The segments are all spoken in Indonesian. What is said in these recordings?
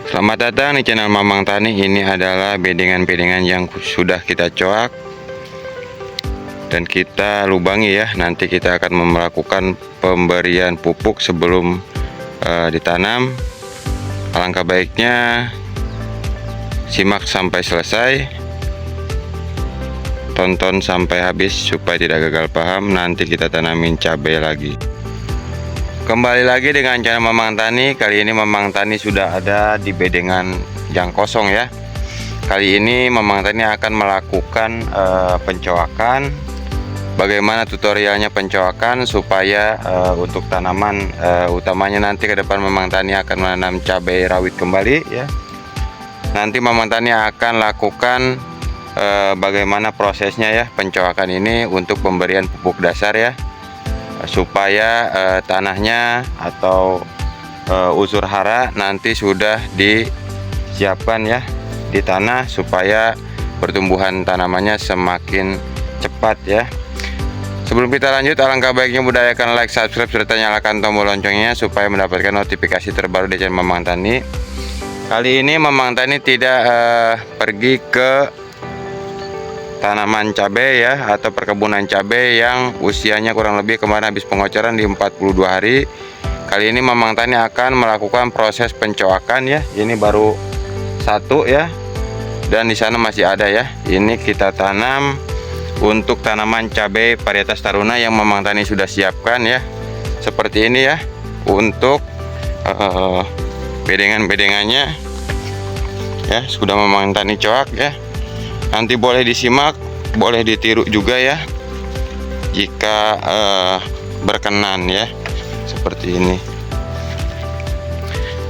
Selamat datang di channel Mamang Tani. Ini adalah bedengan-bedengan yang sudah kita coak dan kita lubangi ya. Nanti kita akan melakukan pemberian pupuk sebelum ditanam. Alangkah baiknya simak sampai selesai, tonton sampai habis supaya tidak gagal paham. Nanti kita tanamin cabai lagi. Kembali lagi dengan channel Mamang Tani. Kali ini Mamang Tani sudah ada di bedengan yang kosong ya. Kali ini Mamang Tani akan melakukan pencoakan. Bagaimana tutorialnya pencoakan supaya untuk tanaman utamanya nanti ke depan Mamang Tani akan menanam cabai rawit kembali ya. Nanti Mamang Tani akan lakukan bagaimana prosesnya ya pencoakan ini untuk pemberian pupuk dasar ya, supaya tanahnya atau unsur hara nanti sudah disiapkan ya di tanah supaya pertumbuhan tanamannya semakin cepat ya. Sebelum kita lanjut, alangkah baiknya budayakan like, subscribe, serta nyalakan tombol loncengnya supaya mendapatkan notifikasi terbaru dari channel Mamang Tani. Kali ini Mamang Tani tidak pergi ke tanaman cabai ya, atau perkebunan cabai yang usianya kurang lebih kemarin habis pengocoran di 42 hari. Kali ini Mamang Tani akan melakukan proses pencoakan ya. Ini baru satu ya, dan di sana masih ada ya. Ini kita tanam untuk tanaman cabai varietas Taruna yang Mamang Tani sudah siapkan ya. Seperti ini ya, untuk bedengan-bedengannya ya, sudah Mamang Tani coak ya. Nanti boleh disimak, boleh ditiru juga ya jika berkenan ya, seperti ini.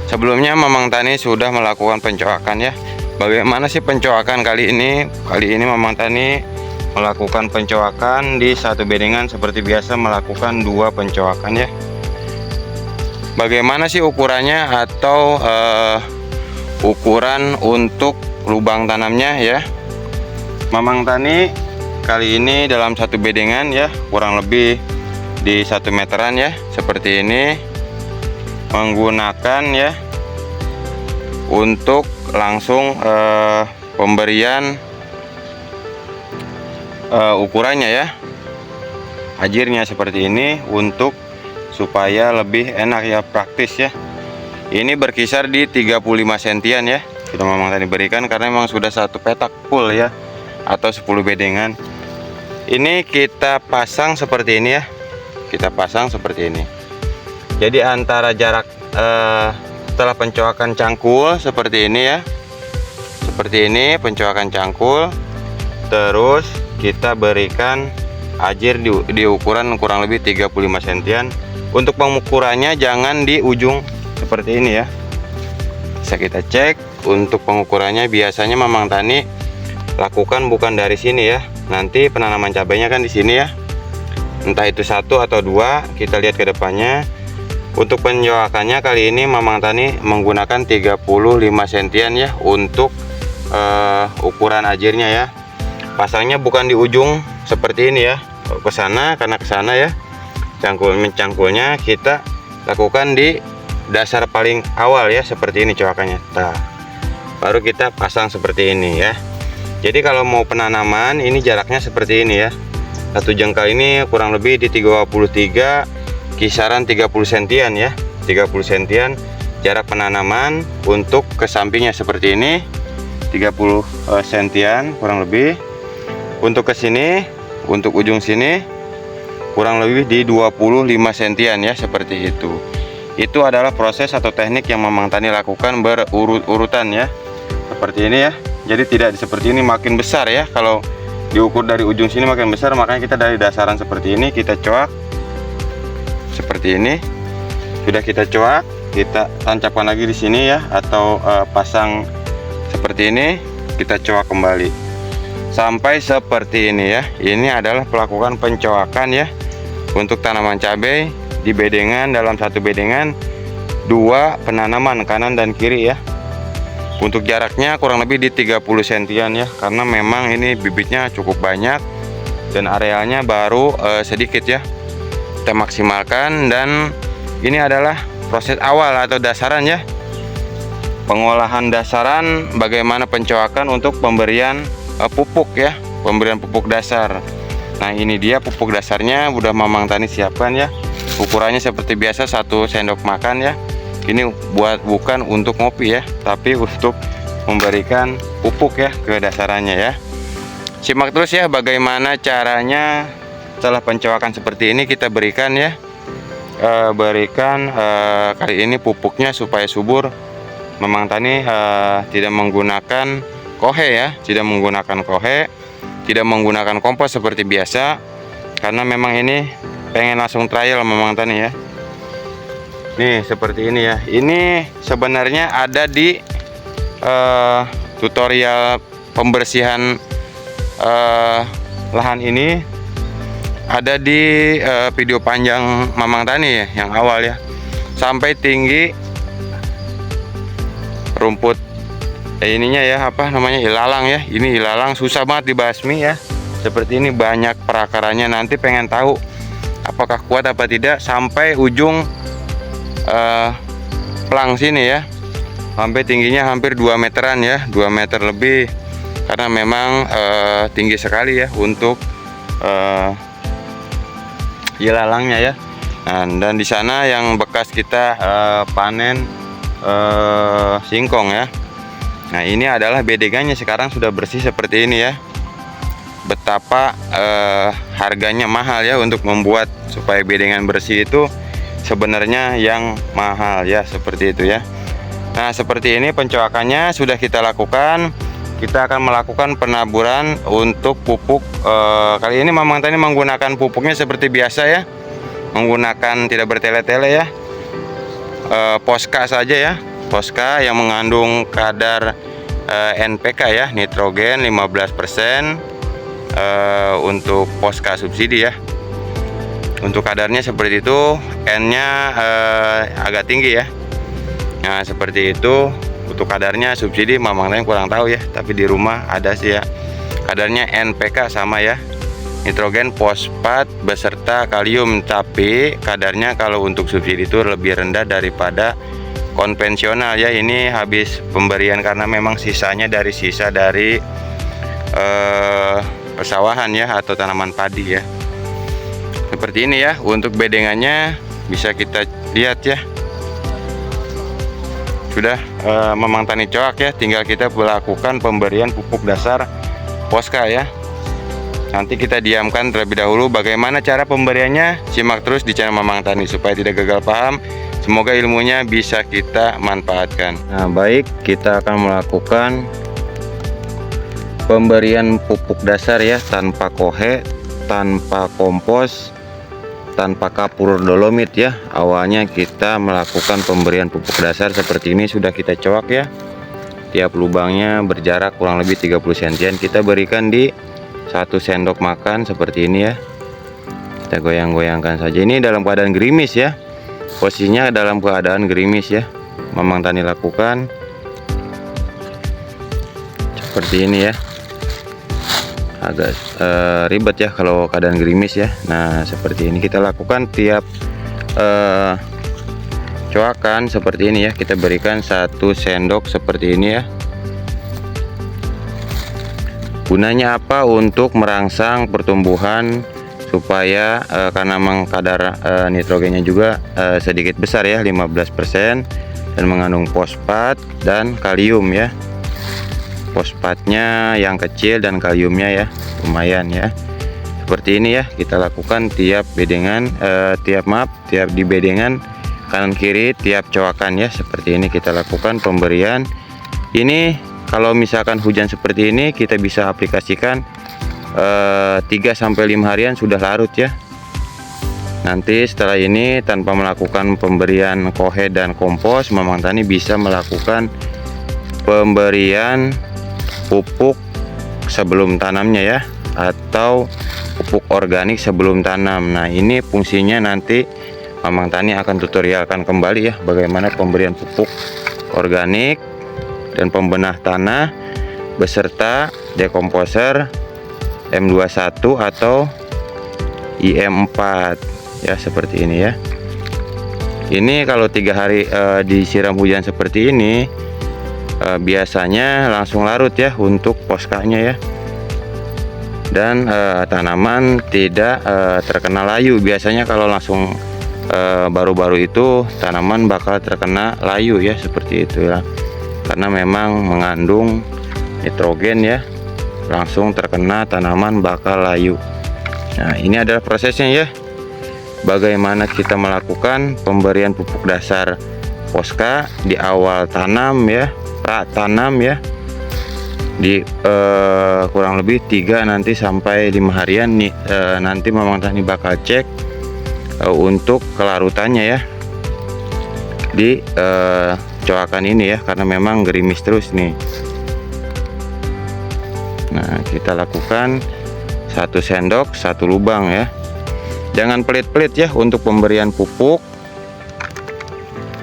Sebelumnya Mamang Tani sudah melakukan pencoakan ya. Bagaimana sih pencoakan kali ini? Kali ini Mamang Tani melakukan pencoakan di satu bedengan seperti biasa, melakukan dua pencoakan ya. Bagaimana sih ukurannya atau ukuran untuk lubang tanamnya ya? Mamang Tani kali ini dalam satu bedengan ya, kurang lebih di 1 meteran ya, seperti ini, menggunakan ya untuk langsung pemberian ukurannya ya, ajirnya seperti ini, untuk supaya lebih enak ya, praktis ya. Ini berkisar di 35 sentian ya, sudah Mamang Tani berikan karena memang sudah satu petak full ya, atau 10 bedengan. Ini kita pasang seperti ini ya, kita pasang seperti ini. Jadi antara jarak setelah pencoakan cangkul seperti ini ya, seperti ini pencoakan cangkul, terus kita berikan ajir di ukuran kurang lebih 35 sentian. Untuk pengukurannya jangan di ujung seperti ini ya, bisa kita cek. Untuk pengukurannya biasanya Mamang Tani lakukan bukan dari sini ya, nanti penanaman cabainya kan di sini ya, entah itu satu atau dua, kita lihat ke depannya. Untuk pencoakannya kali ini Mamang Tani menggunakan 35 sentian ya untuk ukuran ajirnya ya. Pasangnya bukan di ujung seperti ini ya, ke sana, karena ke sana ya, cangkulnya kita lakukan di dasar paling awal ya, seperti ini coakannya. Nah, baru kita pasang seperti ini ya. Jadi kalau mau penanaman ini jaraknya seperti ini ya. Satu jengkal ini kurang lebih di 33, kisaran 30 sentian ya. 30 sentian jarak penanaman. Untuk ke sampingnya seperti ini 30 sentian kurang lebih. Untuk ke sini, untuk ujung sini kurang lebih di 25 sentian ya, seperti itu. Itu adalah proses atau teknik yang Mamang Tani lakukan berurut-urutan ya. Seperti ini ya. Jadi tidak seperti ini makin besar ya, kalau diukur dari ujung sini makin besar, makanya kita dari dasaran seperti ini kita coak seperti ini. Sudah kita coak, kita tancapkan lagi di sini ya, atau pasang seperti ini, kita coak kembali sampai seperti ini ya. Ini adalah melakukan pencoakan ya untuk tanaman cabai di bedengan, dalam satu bedengan dua penanaman kanan dan kiri ya. Untuk jaraknya kurang lebih di 30 sentian ya, karena memang ini bibitnya cukup banyak dan arealnya baru sedikit ya. Kita maksimalkan, dan ini adalah proses awal atau dasaran ya. pengolahan dasaran, bagaimana pencoakan untuk pemberian pupuk ya, pemberian pupuk dasar. Nah ini dia pupuk dasarnya udah Mamang Tani siapkan ya. Ukurannya seperti biasa 1 sendok makan ya. Ini bukan untuk ngopi ya, tapi untuk memberikan pupuk ya ke dasarannya ya. Simak terus ya bagaimana caranya setelah pencoakan seperti ini kita berikan ya. Kali ini pupuknya supaya subur. Mamang Tani tidak menggunakan kohe ya, tidak menggunakan kohe, tidak menggunakan kompos seperti biasa, karena memang ini pengen langsung trial Mamang Tani ya. Nih seperti ini ya. Ini sebenarnya ada di tutorial pembersihan lahan ini. Ada di video panjang Mamang Tani ya, yang awal ya, sampai tinggi rumput ininya ya, apa namanya, ilalang ya. Ini ilalang susah banget dibasmi ya. Seperti ini banyak perakarannya. Nanti pengen tahu apakah kuat apa tidak, sampai ujung pelang sini ya, sampai tingginya hampir 2 meteran ya, 2 meter lebih, karena memang tinggi sekali ya untuk ilalangnya ya. Nah, dan di sana yang bekas kita panen singkong ya. Nah ini adalah bedengannya, sekarang sudah bersih seperti ini ya. Betapa harganya mahal ya untuk membuat supaya bedengan bersih itu, sebenarnya yang mahal ya, seperti itu ya. Nah seperti ini pencoakannya sudah kita lakukan. Kita akan melakukan penaburan untuk pupuk. Kali ini Mamang Tani menggunakan pupuknya seperti biasa ya, menggunakan tidak bertele-tele ya, Posca saja ya, Posca yang mengandung kadar NPK ya, nitrogen 15%, untuk Posca subsidi ya. Untuk kadarnya seperti itu, N-nya agak tinggi ya. Nah seperti itu. Untuk kadarnya subsidi Mamang Tani kurang tahu ya, tapi di rumah ada sih ya. Kadarnya NPK sama ya, nitrogen, fosfat beserta kalium, tapi kadarnya kalau untuk subsidi itu lebih rendah daripada konvensional ya. Ini habis pemberian karena memang sisanya dari persawahan ya, atau tanaman padi ya. Seperti ini ya. Untuk bedengannya bisa kita lihat ya, sudah Mamang Tani coak ya, tinggal kita melakukan pemberian pupuk dasar Posca ya. Nanti kita diamkan terlebih dahulu. Bagaimana cara pemberiannya, simak terus di channel Mamang Tani supaya tidak gagal paham. Semoga ilmunya bisa kita manfaatkan. Nah baik, kita akan melakukan pemberian pupuk dasar ya, tanpa kohe, tanpa kompos, tanpa kapur dolomit ya. Awalnya kita melakukan pemberian pupuk dasar seperti ini, sudah kita coak ya. Tiap lubangnya berjarak kurang lebih 30 cm. Kita berikan di 1 sendok makan seperti ini ya. Kita goyang-goyangkan saja. Ini dalam keadaan gerimis ya, posisinya dalam keadaan gerimis ya. Mamang Tani lakukan seperti ini ya. Agak ribet ya kalau keadaan gerimis ya. Nah seperti ini kita lakukan tiap coakan seperti ini ya. Kita berikan 1 sendok seperti ini ya. Gunanya apa? Untuk merangsang pertumbuhan supaya karena memang kadar nitrogennya juga sedikit besar ya, 15%, dan mengandung fosfat dan kalium ya. Fosfatnya yang kecil dan kaliumnya ya lumayan ya. Seperti ini ya, kita lakukan tiap bedengan, tiap di bedengan kanan kiri tiap coakan ya. Seperti ini kita lakukan pemberian. Ini kalau misalkan hujan seperti ini, kita bisa aplikasikan 3-5 harian sudah larut ya. Nanti setelah ini tanpa melakukan pemberian kohe dan kompos, Mamang Tani bisa melakukan pemberian pupuk sebelum tanamnya ya, atau pupuk organik sebelum tanam. Nah ini fungsinya nanti Mamang Tani akan tutorialkan kembali ya, bagaimana pemberian pupuk organik dan pembenah tanah beserta dekomposer M21 atau IM4 ya, seperti ini ya. Ini kalau 3 hari disiram hujan seperti ini, biasanya langsung larut ya untuk poskanya ya. Dan tanaman tidak terkena layu. Biasanya kalau langsung baru-baru itu tanaman bakal terkena layu ya, seperti itu ya, karena memang mengandung nitrogen ya, langsung terkena tanaman bakal layu. Nah, ini adalah prosesnya ya, bagaimana kita melakukan pemberian pupuk dasar Posca di awal tanam ya, pratanam ya, di kurang lebih 3 nanti sampai 5 harian nih. Nanti Mamang Tani bakal cek untuk kelarutannya ya di coakan ini ya, karena memang gerimis terus nih. Nah, kita lakukan 1 sendok 1 lubang ya, jangan pelit-pelit ya untuk pemberian pupuk,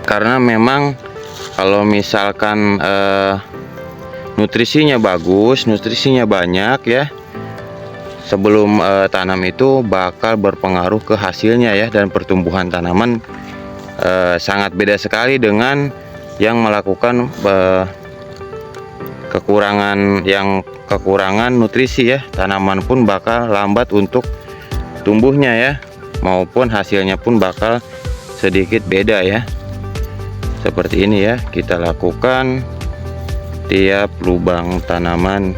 karena memang kalau misalkan nutrisinya bagus, nutrisinya banyak ya, sebelum tanam itu bakal berpengaruh ke hasilnya ya, dan pertumbuhan tanaman sangat beda sekali dengan yang melakukan kekurangan nutrisi ya. Tanaman pun bakal lambat untuk tumbuhnya ya, maupun hasilnya pun bakal sedikit beda ya. Seperti ini ya, kita lakukan tiap lubang tanaman.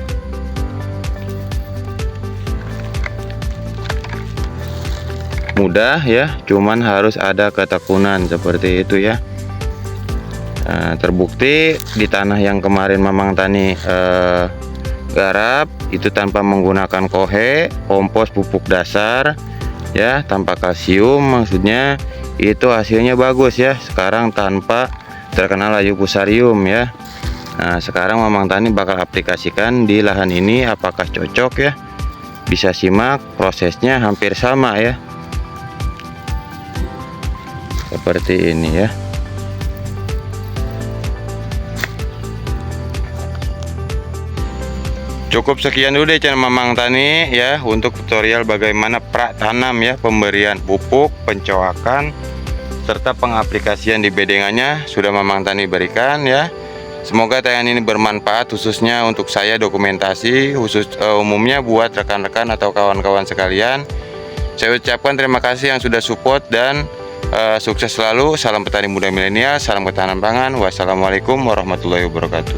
Mudah ya, cuman harus ada ketekunan seperti itu ya. Nah, terbukti di tanah yang kemarin Mamang Tani garap itu tanpa menggunakan kohe, kompos pupuk dasar ya, tanpa kalsium maksudnya, itu hasilnya bagus ya. Sekarang tanpa terkena layu fusarium ya. Nah, sekarang Mamang Tani bakal aplikasikan di lahan ini, apakah cocok ya. Bisa simak prosesnya, hampir sama ya, seperti ini ya. Cukup sekian dulu deh channel Mamang Tani ya, untuk tutorial bagaimana pratanam ya, pemberian pupuk, pencoakan, serta pengaplikasian di bedengannya sudah Mamang Tani berikan ya. Semoga tayangan ini bermanfaat, khususnya untuk saya dokumentasi, khusus umumnya buat rekan-rekan atau kawan-kawan sekalian. Saya ucapkan terima kasih yang sudah support, dan sukses selalu. Salam petani muda milenial, salam ketahanan pangan. Wassalamualaikum warahmatullahi wabarakatuh.